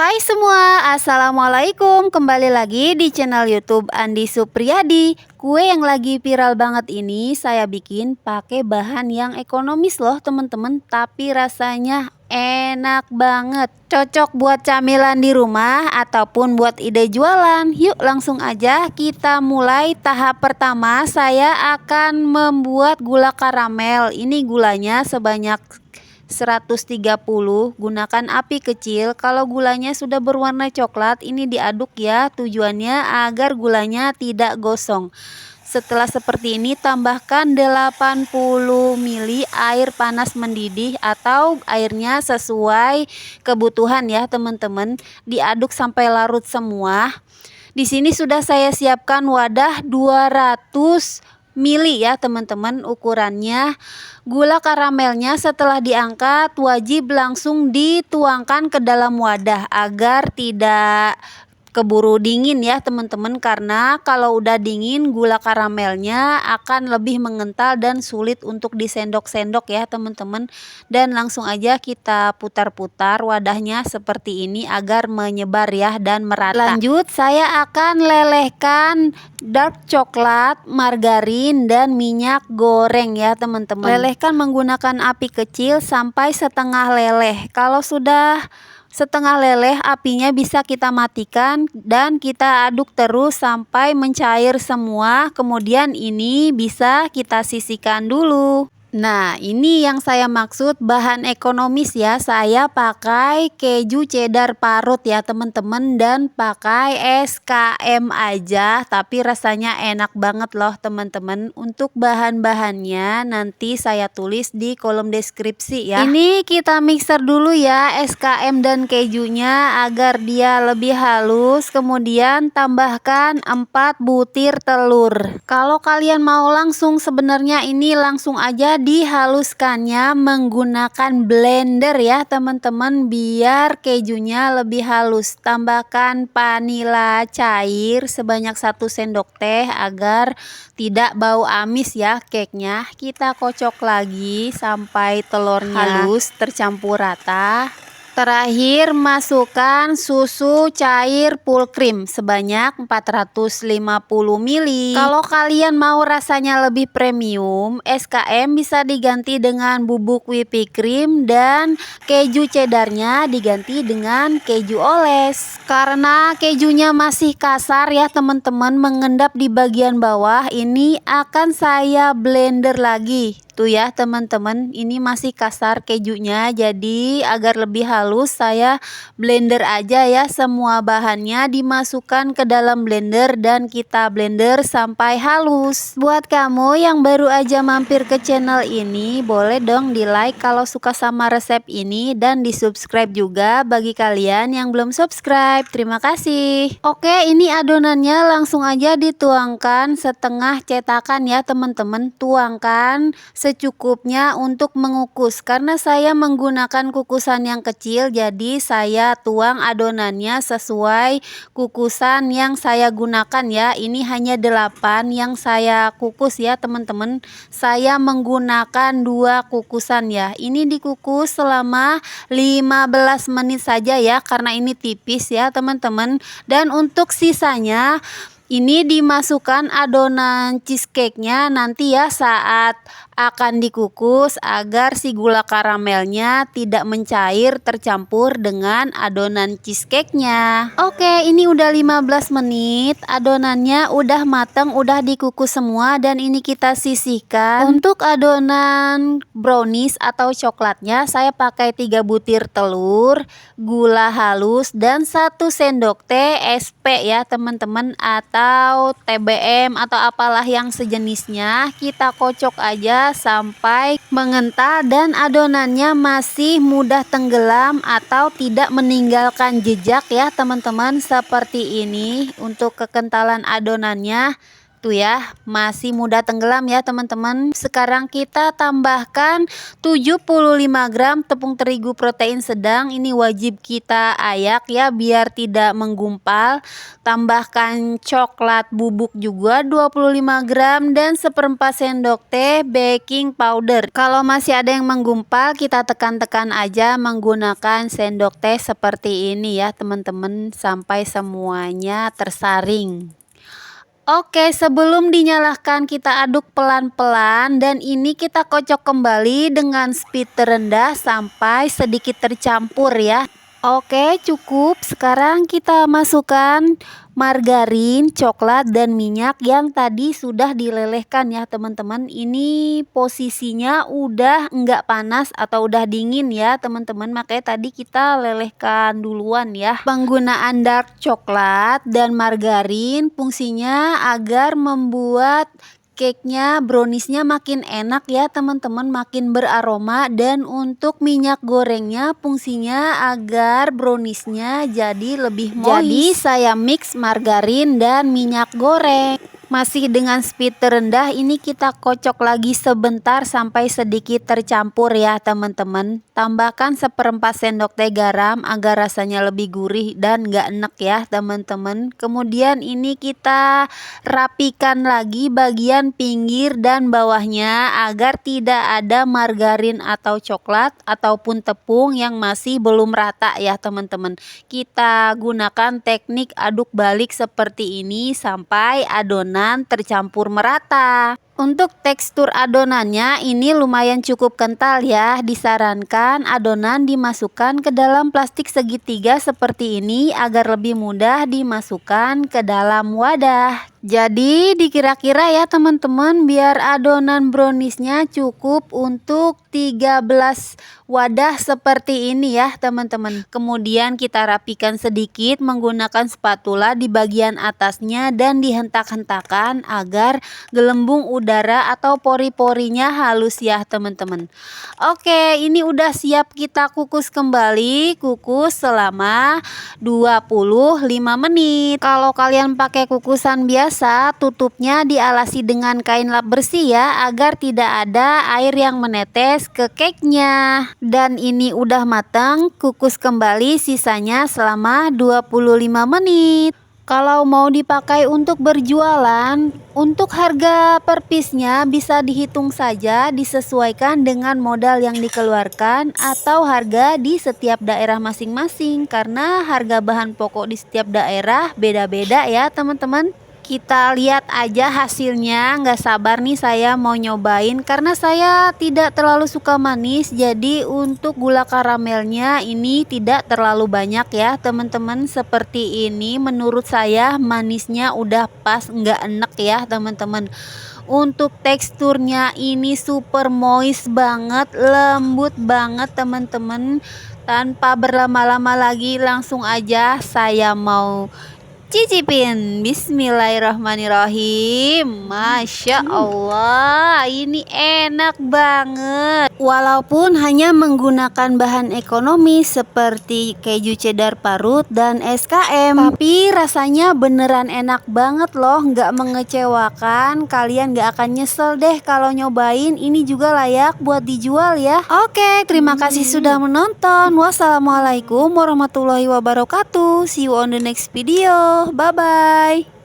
Hai semua, assalamualaikum. Kembali lagi di channel YouTube Andi Supriyadi. Kue yang lagi viral banget ini saya bikin pakai bahan yang ekonomis loh teman-teman, tapi rasanya enak banget. Cocok buat camilan di rumah ataupun buat ide jualan. Yuk langsung aja kita mulai. Tahap pertama saya akan membuat gula karamel. Ini gulanya sebanyak 130, gunakan api kecil. Kalau gulanya sudah berwarna coklat, ini diaduk ya, tujuannya agar gulanya tidak gosong. Setelah seperti ini, tambahkan 80 ml air panas mendidih atau airnya sesuai kebutuhan ya teman-teman. Diaduk sampai larut semua. Di sini sudah saya siapkan wadah 200 mili ya teman-teman ukurannya. Gula karamelnya setelah diangkat wajib langsung dituangkan ke dalam wadah agar tidak keburu dingin ya teman-teman, karena kalau udah dingin gula karamelnya akan lebih mengental dan sulit untuk disendok-sendok ya teman-teman. Dan langsung aja kita putar-putar wadahnya seperti ini agar menyebar ya dan merata. Lanjut saya akan lelehkan dark coklat, margarin dan minyak goreng ya teman-teman. Lelehkan menggunakan api kecil sampai setengah leleh. Kalau sudah setengah leleh apinya bisa kita matikan dan kita aduk terus sampai mencair semua. Kemudian ini bisa kita sisihkan dulu. Nah, ini yang saya maksud bahan ekonomis ya. Saya pakai keju cheddar parut ya teman-teman, dan pakai SKM aja, tapi rasanya enak banget loh teman-teman. Untuk bahan-bahannya nanti saya tulis di kolom deskripsi ya. Ini kita mixer dulu ya SKM dan kejunya agar dia lebih halus. Kemudian tambahkan 4 butir telur. Kalau kalian mau langsung, sebenarnya ini langsung aja dihaluskannya menggunakan blender ya teman-teman, biar kejunya lebih halus. Tambahkan vanila cair sebanyak 1 sendok teh agar tidak bau amis ya cake-nya. Kita kocok lagi sampai telurnya halus tercampur rata. Terakhir masukkan susu cair full cream sebanyak 450 ml. Kalau kalian mau rasanya lebih premium, SKM bisa diganti dengan bubuk whipping cream dan keju cheddarnya diganti dengan keju oles. Karena kejunya masih kasar ya teman-teman, mengendap di bagian bawah, ini akan saya blender lagi. Tuh ya teman-teman, ini masih kasar kejunya, jadi agar lebih halus saya blender aja ya. Semua bahannya dimasukkan ke dalam blender dan kita blender sampai halus. Buat kamu yang baru aja mampir ke channel ini, boleh dong di like kalau suka sama resep ini, dan di subscribe juga bagi kalian yang belum subscribe. Terima kasih. Oke, ini adonannya langsung aja dituangkan setengah cetakan ya teman-teman. Tuangkan secukupnya untuk mengukus. Karena saya menggunakan kukusan yang kecil, jadi saya tuang adonannya sesuai kukusan yang saya gunakan ya. Ini hanya 8 yang saya kukus ya teman-teman. Saya menggunakan 2 kukusan ya. Ini dikukus selama 15 menit saja ya, karena ini tipis ya teman-teman. Dan untuk sisanya ini dimasukkan adonan cheesecake-nya nanti ya saat akan dikukus, agar si gula karamelnya tidak mencair tercampur dengan adonan cheesecake-nya. Oke, ini udah 15 menit, adonannya udah mateng, udah dikukus semua, dan ini kita sisihkan. Untuk adonan brownies atau coklatnya saya pakai 3 butir telur, gula halus, dan 1 sendok teh SP ya teman-teman, atau TBM atau apalah yang sejenisnya. Kita kocok aja sampai mengental dan adonannya masih mudah tenggelam atau tidak meninggalkan jejak ya teman-teman, seperti ini. Untuk kekentalan adonannya Tuh ya, masih mudah tenggelam ya teman-teman. Sekarang kita tambahkan 75 gram tepung terigu protein sedang. Ini wajib kita ayak ya biar tidak menggumpal. Tambahkan coklat bubuk juga 25 gram dan 1/4 sendok teh baking powder. Kalau masih ada yang menggumpal, kita tekan-tekan aja menggunakan sendok teh seperti ini ya teman-teman, sampai semuanya tersaring. Oke, sebelum dinyalakan kita aduk pelan-pelan dan ini kita kocok kembali dengan speed terendah sampai sedikit tercampur ya. Oke, cukup. Sekarang kita masukkan margarin, coklat, dan minyak yang tadi sudah dilelehkan ya teman-teman. Ini posisinya udah enggak panas atau udah dingin ya teman-teman. Makanya tadi kita lelehkan duluan ya. Penggunaan dark coklat dan margarin fungsinya agar membuat cake-nya, brownies-nya makin enak ya teman-teman, makin beraroma. Dan untuk minyak gorengnya fungsinya agar brownies-nya jadi lebih moist. Jadi saya mix margarin dan minyak goreng. Masih dengan speed terendah, ini kita kocok lagi sebentar sampai sedikit tercampur ya teman-teman. Tambahkan 1/4 sendok teh garam agar rasanya lebih gurih dan gak enek ya teman-teman. Kemudian ini kita rapikan lagi bagian pinggir dan bawahnya agar tidak ada margarin atau coklat ataupun tepung yang masih belum rata ya teman-teman. Kita gunakan teknik aduk balik seperti ini sampai adonan tercampur merata. Untuk tekstur adonannya ini lumayan cukup kental ya. Disarankan adonan dimasukkan ke dalam plastik segitiga seperti ini agar lebih mudah dimasukkan ke dalam wadah. Jadi dikira-kira ya teman-teman, biar adonan browniesnya cukup untuk 13 wadah seperti ini ya teman-teman. Kemudian kita rapikan sedikit menggunakan spatula di bagian atasnya dan dihentak-hentakan agar gelembung udara atau pori-porinya halus ya teman-teman. Oke, ini udah siap kita kukus kembali. Kukus selama 25 menit. Kalau kalian pakai kukusan biasa, tutupnya dialasi dengan kain lap bersih ya, agar tidak ada air yang menetes ke cake-nya. Dan ini udah matang, kukus kembali sisanya selama 25 menit. Kalau mau dipakai untuk berjualan, untuk harga per piece-nya bisa dihitung saja, disesuaikan dengan modal yang dikeluarkan atau harga di setiap daerah masing-masing, karena harga bahan pokok di setiap daerah beda-beda ya teman-teman. Kita lihat aja hasilnya. Nggak sabar nih saya mau nyobain karena saya tidak terlalu suka manis. Jadi untuk gula karamelnya ini tidak terlalu banyak ya teman-teman. Seperti ini menurut saya manisnya udah pas, nggak enek ya teman-teman. Untuk teksturnya ini super moist banget, lembut banget teman-teman. Tanpa berlama-lama lagi langsung aja saya mau cicipin. Bismillahirrahmanirrahim. Masya Allah, ini enak banget. Walaupun hanya menggunakan bahan ekonomi seperti keju cheddar parut dan SKM, tapi rasanya beneran enak banget loh, nggak mengecewakan. Kalian nggak akan nyesel deh kalau nyobain. Ini juga layak buat dijual ya. Oke, terima kasih sudah menonton. Wassalamualaikum warahmatullahi wabarakatuh. See you on the next video. Bye bye.